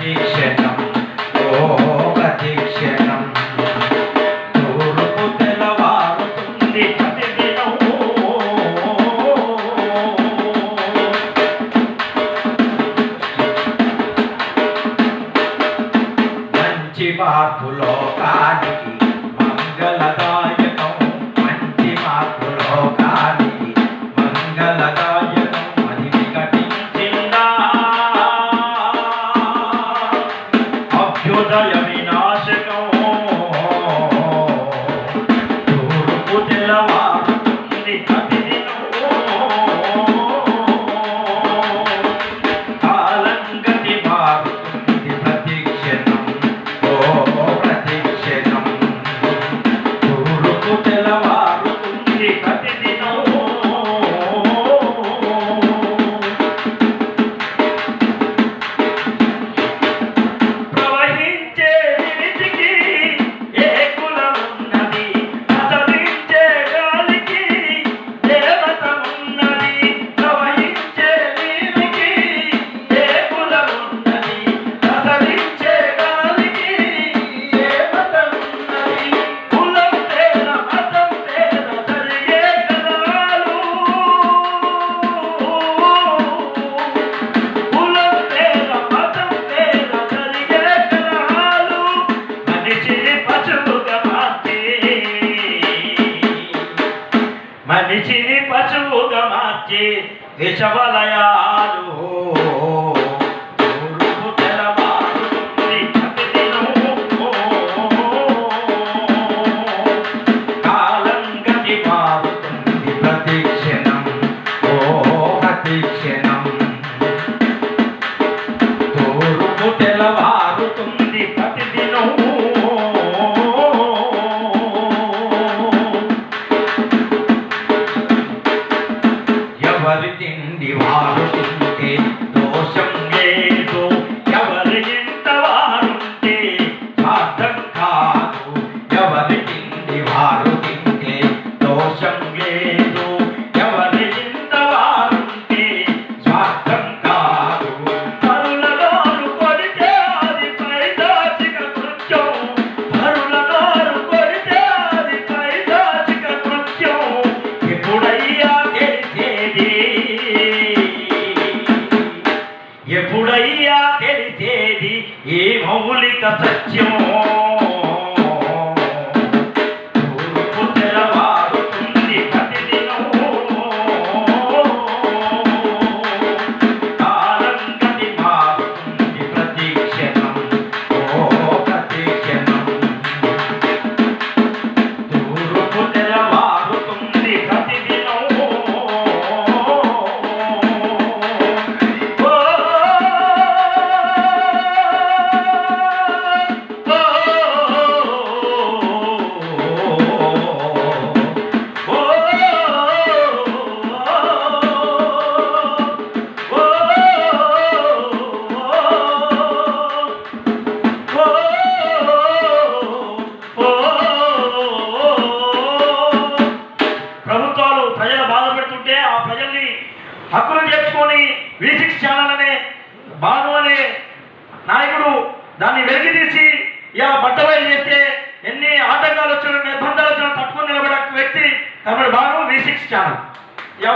ప్రతిక్షణం ఓ ప్రతిక్షణం తూర్పు తెల్లవారుతుంది ప్రతిదినం మంచి మార్పు లోకానికి మంగళదాయకం మంచి మార్పు లోకానికి మంగళదాయకం అది వికటించిందా అభ్యుదయ వినాశకం తూర్పు తెల్లవారుతుంది ప్రతిదినం కాలం గతి మారుతుంది ప్రతిక్షణం ఓ ప్రతిక్షణం తూర్పు తెల్లవారుతుంది ప్రతిదినం ప్రవహించే నీటికి ఏ కులం ఉన్నది ప్రసరించే గాలికి దేవత ఉన్నది ప్రవహించే నీటికి ఏ కులం ఉన్నది ప్రసరించే గాలికి దేవత ఉన్నది కులం పేర మతం పేర జరిగే కలహాలు కులం పేర మతం పేర జరిగే కలహాలు మనిషిని పశువుగా మార్చే మనిషిని పశువుగా మార్చే విషవలయాలు తూర్పు తెల్లవారుతుంది ప్రతిదినం కాలం గతి మారుతుంది ప్రతిక్షణం ఓ ప్రతిక్షణం తూర్పు తెల్లవారుతుంది ప్రతిదినం ఎవరి తిండి వారు తింటే దోషం లేదు ఎవరి ఇంట వారుంటే స్వార్థం కాదు ఎవరి తిండి వారు తింటే దోషం లేదు ఎవరి ఇంట వారుంటే స్వార్థం కాదు పరులనోరు కొడితే అది పైదాచిక కృత్యం పరులనోరు కొడితే అది పైదాచిక కృత్యం ఎప్పుడయ్యా తెలిసేది ఎప్పుడయ్యా తెలిసేది ఈ మౌలిక సత్యం తూర్పు తెల్లవారుతుంది ప్రతిదినం కాలం గతి మారుతుంది ప్రతిక్షణం ఓ ప్రతిక్షణం తూర్పు తెల్లవారుతుంది ప్రతిదినం ప్రభుత్వాలు ప్రజలు బాధపడుతుంటే ఆ ప్రజల్ని హక్కులు చేర్చుకొని V6 ఛానల్ అనే భాను అనే నాయకుడు దాన్ని వెలికి తీసి ఇలా బట్టబయలు చేస్తే ఎన్ని ఆటంకాలు వచ్చిన నిర్బంధాలు వచ్చినా తట్టుకొని నిలబడే వ్యక్తి తమిళ భాను V6 ఛానల్.